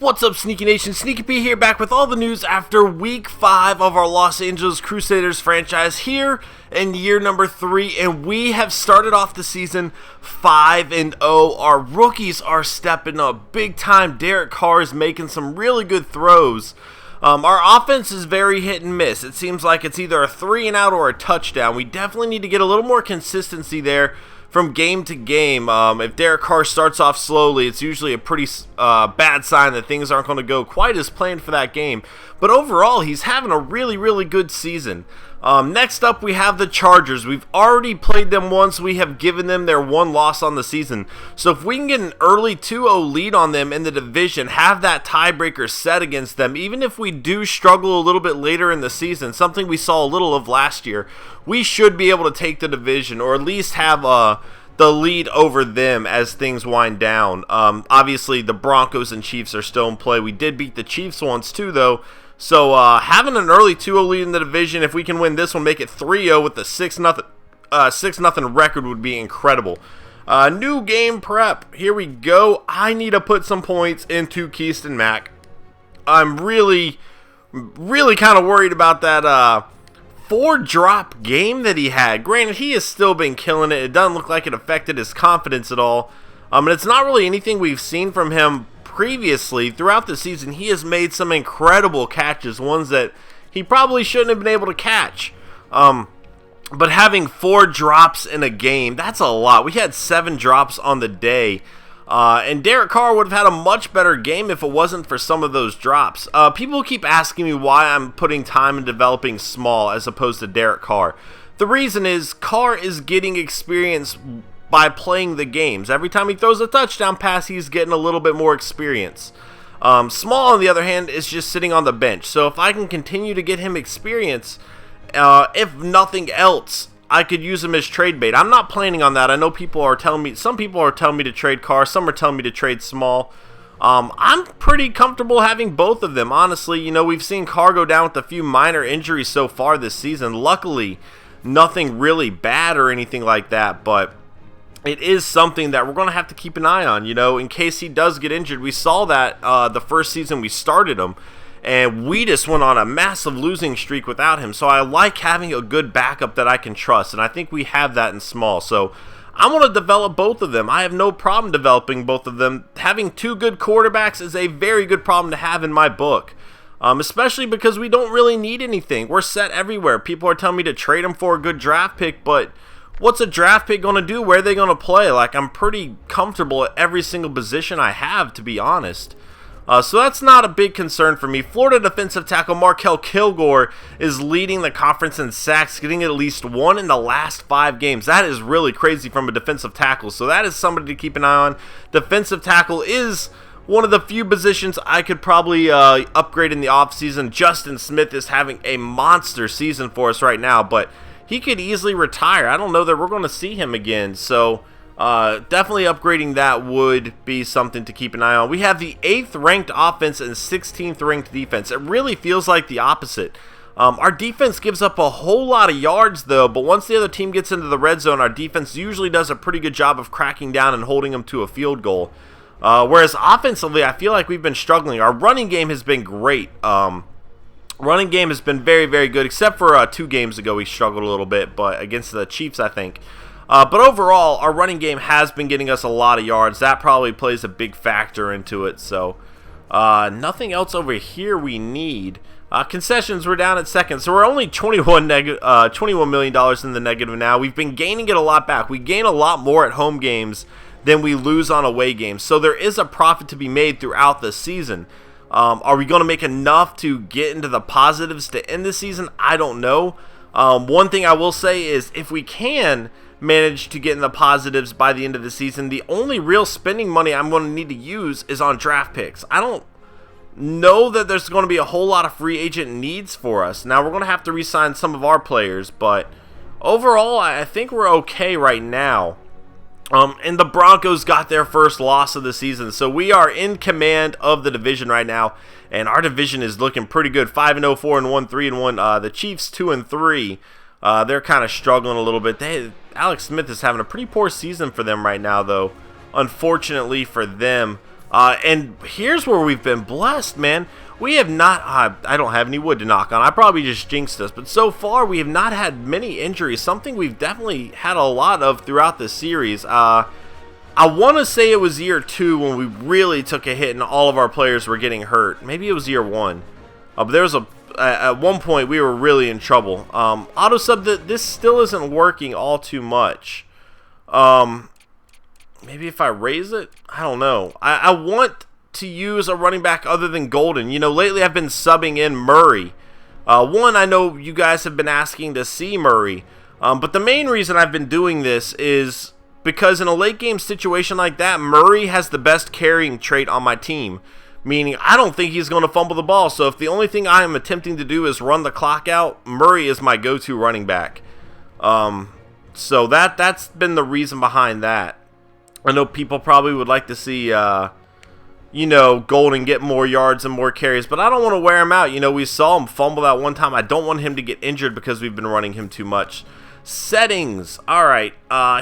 What's up, Sneaky Nation? Sneaky P here, back with all the news after Week 5 of our Los Angeles Crusaders franchise here in year number 3, and we have started off the season 5-0. Our rookies are stepping up big time. Derek Carr is making some really good throws. Our offense is very hit and miss. It seems like it's either a 3-and-out or a touchdown. We definitely need to get a little more consistency there from game to game. If Derek Carr starts off slowly, it's usually a pretty bad sign that things aren't going to go quite as planned for that game. But overall, he's having a really good season. Next up, we have the Chargers. We've already played them once. We have given them their one loss on the season. So if we can get an early 2-0 lead on them in the division, have that tiebreaker set against them, even if we do struggle a little bit later in the season, something we saw a little of last year, we should be able to take the division, or at least have the lead over them as things wind down. Obviously, the Broncos and Chiefs are still in play. We did beat the Chiefs once too, though. So having an early 2-0 lead in the division, if we can win this one, make it 3-0 with the 6-0 record, would be incredible. New game prep. Here we go. I need to put some points into Keyston Mack. I'm really kind of worried about that 4-drop game that he had. Granted, he has still been killing it. It doesn't look like it affected his confidence at all. And it's not really anything we've seen from him previously. Throughout the season, he has made some incredible catches, ones that he probably shouldn't have been able to catch. But having 4 drops in a game, that's a lot. We had 7 drops on the day. And Derek Carr would have had a much better game if it wasn't for some of those drops. People keep asking me why I'm putting time in developing Small as opposed to Derek Carr. The reason is Carr is getting experience by playing the games. Every time he throws a touchdown pass, he's getting a little bit more experience. Small, on the other hand, is just sitting on the bench. So if I can continue to get him experience, if nothing else, I could use him as trade bait. I'm not planning on that. I know people are telling me, some people are telling me to trade Carr, some are telling me to trade Small. I'm pretty comfortable having both of them, honestly. You know, we've seen Carr go down with a few minor injuries so far this season. Luckily, nothing really bad or anything like that, but it is something that we're going to have to keep an eye on, you know, in case he does get injured. We saw that the first season we started him, and we just went on a massive losing streak without him. So I like having a good backup that I can trust, and I think we have that in Small. So I want to develop both of them. I have no problem developing both of them. Having 2 good quarterbacks is a very good problem to have in my book, especially because we don't really need anything. We're set everywhere. People are telling me to trade him for a good draft pick, but what's a draft pick going to do? Where are they going to play? Like, I'm pretty comfortable at every single position I have, to be honest. So that's not a big concern for me. Florida defensive tackle Markel Kilgore is leading the conference in sacks, getting at least 1 in the last 5 games. That is really crazy from a defensive tackle. So that is somebody to keep an eye on. Defensive tackle is one of the few positions I could probably upgrade in the offseason. Justin Smith is having a monster season for us right now, but he could easily retire. I don't know that we're going to see him again. So definitely upgrading that would be something to keep an eye on. We have the 8th ranked offense and 16th ranked defense. It really feels like the opposite. Our defense gives up a whole lot of yards though, but once the other team gets into the red zone, our defense usually does a pretty good job of cracking down and holding them to a field goal. Whereas offensively, I feel like we've been struggling. Our running game has been great. Running game has been very good, except for 2 games ago we struggled a little bit, but against the Chiefs, I think. But overall, our running game has been getting us a lot of yards. That probably plays a big factor into it. So nothing else over here we need. Concessions, we're down at second, so we're only $21 million in the negative now. We've been gaining it a lot back. We gain a lot more at home games than we lose on away games. So there is a profit to be made throughout the season. Are we going to make enough to get into the positives to end the season? I don't know. One thing I will say is if we can manage to get in the positives by the end of the season, the only real spending money I'm going to need to use is on draft picks. I don't know that there's going to be a whole lot of free agent needs for us. Now, we're going to have to re-sign some of our players, but overall, I think we're okay right now. And the Broncos got their first loss of the season, so we are in command of the division right now, and our division is looking pretty good. 5-0, 4-1, 3-1. The Chiefs 2-3. They're kind of struggling a little bit. Alex Smith is having a pretty poor season for them right now, though. Unfortunately for them, And here's where we've been blessed, man. We have not, I don't have any wood to knock on. I probably just jinxed us. But so far, we have not had many injuries. Something we've definitely had a lot of throughout this series. I want to say it was year 2 when we really took a hit and all of our players were getting hurt. Maybe it was year 1. But there was at one point we were really in trouble. Auto sub, this still isn't working all too much. Maybe if I raise it, I don't know. I want to use a running back other than Golden. You know, lately I've been subbing in Murray. One, I know you guys have been asking to see Murray. But the main reason I've been doing this is because in a late game situation like that, Murray has the best carrying trait on my team. Meaning, I don't think he's going to fumble the ball. So if the only thing I am attempting to do is run the clock out, Murray is my go-to running back. So that's been the reason behind that. I know people probably would like to see, you know, Golden get more yards and more carries, but I don't want to wear him out. You know, we saw him fumble that one time. I don't want him to get injured because we've been running him too much. Settings. All right,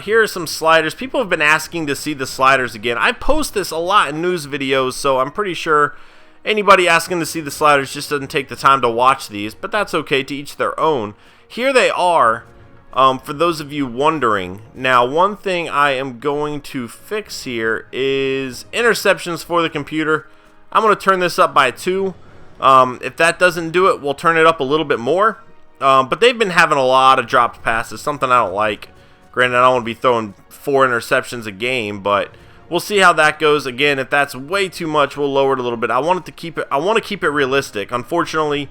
here are some sliders. People have been asking to see the sliders again. I post this a lot in news videos, so I'm pretty sure anybody asking to see the sliders just doesn't take the time to watch these, but that's okay, to each their own. Here they are. For those of you wondering, now one thing I am going to fix here is interceptions for the computer. I'm going to turn this up by 2. If that doesn't do it, we'll turn it up a little bit more. But they've been having a lot of dropped passes, something I don't like. Granted, I don't want to be throwing 4 interceptions a game, but we'll see how that goes. Again, if that's way too much, we'll lower it a little bit. I want to keep it realistic. Unfortunately,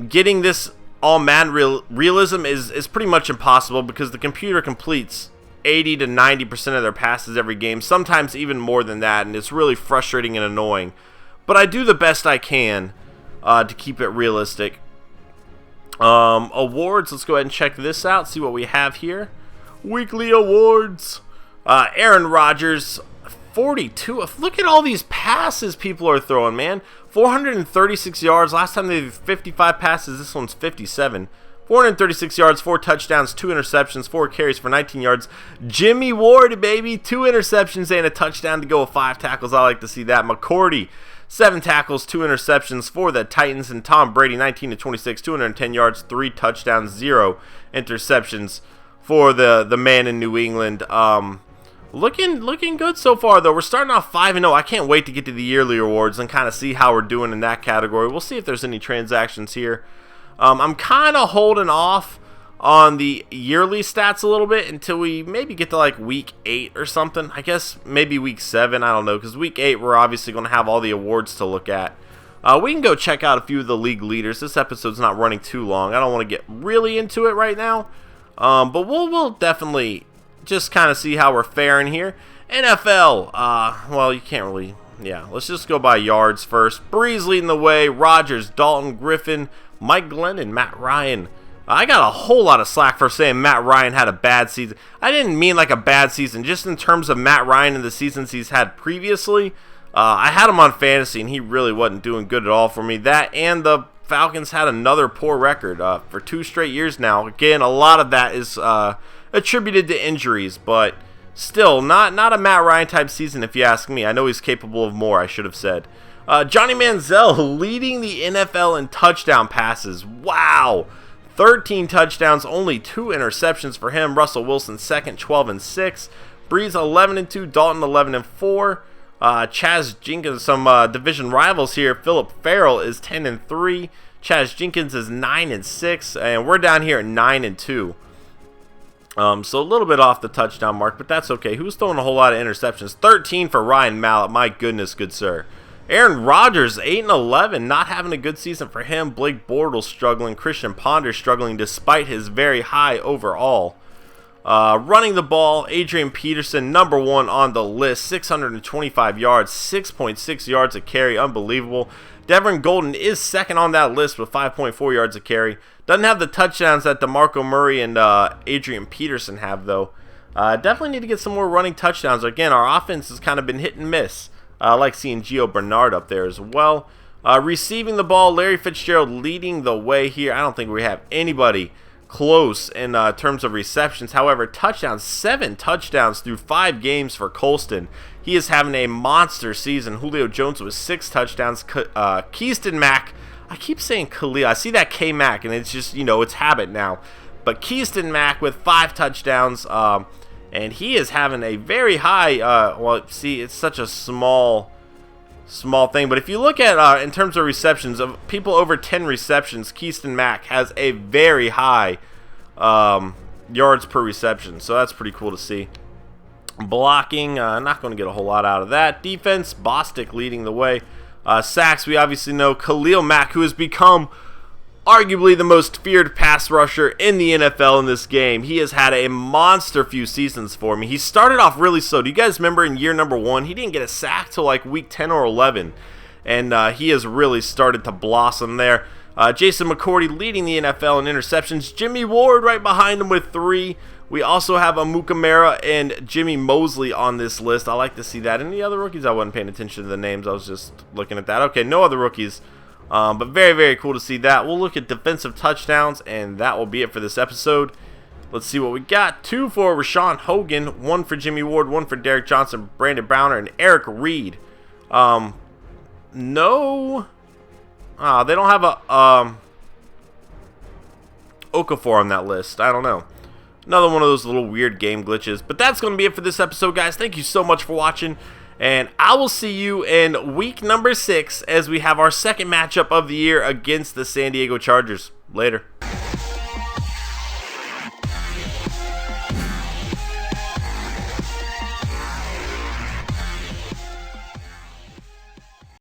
getting this all Madden realism is pretty much impossible because the computer completes 80 to 90% of their passes every game, sometimes even more than that, and it's really frustrating and annoying. But I do the best I can to keep it realistic. Awards, let's go ahead and check this out, see what we have here. Weekly awards. Aaron Rodgers, 42. Look at all these passes people are throwing, man. 436 yards. Last time they did 55 passes. This one's 57. 436 yards, 4 touchdowns, 2 interceptions, 4 carries for 19 yards. Jimmy Ward, baby. 2 interceptions and a touchdown to go with 5 tackles. I like to see that. McCourty, 7 tackles, 2 interceptions for the Titans. And Tom Brady, 19 to 26, 210 yards, 3 touchdowns, 0 interceptions for the man in New England. Looking good so far, though. We're starting off 5-0. I can't wait to get to the yearly awards and kind of see how we're doing in that category. We'll see if there's any transactions here. I'm kind of holding off on the yearly stats a little bit until we maybe get to like week 8 or something. I guess maybe week 7. I don't know, because week 8 we're obviously going to have all the awards to look at. We can go check out a few of the league leaders. This episode's not running too long. I don't want to get really into it right now, but we'll definitely just kind of see how we're faring here. NFL, well, you can't really, yeah, let's just go by yards first. Breeze leading the way, Rodgers, Dalton, Griffin, Mike Glennon, Matt Ryan. I got a whole lot of slack for saying Matt Ryan had a bad season. I didn't mean like a bad season, just in terms of Matt Ryan and the seasons he's had previously. I had him on fantasy, and he really wasn't doing good at all for me. That and the Falcons had another poor record for 2 straight years now. Again, a lot of that is attributed to injuries, but still not a Matt Ryan type season if you ask me. I know he's capable of more, I should have said. Johnny Manziel leading the NFL in touchdown passes. Wow. 13 touchdowns, only 2 interceptions for him. Russell Wilson second, 12-6. Breeze 11-2, Dalton 11-4. Chaz Jenkins, some division rivals here. Philip Farrell is 10-3. Chaz Jenkins is 9-6, and we're down here at 9-2. So a little bit off the touchdown mark, but that's okay. Who's throwing a whole lot of interceptions? 13 for Ryan Mallett. My goodness, good sir. Aaron Rodgers, 8-11, not having a good season for him. Blake Bortles struggling. Christian Ponder struggling despite his very high overall. Running the ball, Adrian Peterson, number 1 on the list. 625 yards, 6.6 yards a carry. Unbelievable. Devin Golden is second on that list with 5.4 yards a carry. Doesn't have the touchdowns that DeMarco Murray and Adrian Peterson have, though. Definitely need to get some more running touchdowns. Again, our offense has kind of been hit and miss. I like seeing Gio Bernard up there as well. Receiving the ball, Larry Fitzgerald leading the way here. I don't think we have anybody close in terms of receptions. However, touchdowns, 7 touchdowns through 5 games for Colston. He is having a monster season. Julio Jones with 6 touchdowns. Keyston Mack, I keep saying Khalil. I see that K-Mac, and it's just, it's habit now. But Keyston Mack with 5 touchdowns, and he is having a very high, well, see, it's such a small thing. But if you look at, in terms of receptions, of people over 10 receptions, Keyston Mack has a very high yards per reception. So that's pretty cool to see. Blocking, not going to get a whole lot out of that. Defense, Bostic leading the way. Sacks, we obviously know Khalil Mack, who has become arguably the most feared pass rusher in the NFL in this game. He has had a monster few seasons for me. He started off really slow. Do you guys remember in year number 1, he didn't get a sack till like week 10 or 11, and he has really started to blossom there. Jason McCourty leading the NFL in interceptions. Jimmy Ward right behind him with 3. We also have Amukamara and Jimmy Mosley on this list. I like to see that. Any other rookies? I wasn't paying attention to the names. I was just looking at that. Okay, no other rookies. But very, very cool to see that. We'll look at defensive touchdowns, and that will be it for this episode. Let's see what we got. 2 for Rashawn Hogan, 1 for Jimmy Ward, 1 for Derek Johnson, Brandon Browner, and Eric Reed. No. They don't have a Okafor on that list. I don't know. Another one of those little weird game glitches. But that's going to be it for this episode, guys. Thank you so much for watching. And I will see you in week number 6 as we have our second matchup of the year against the San Diego Chargers. Later.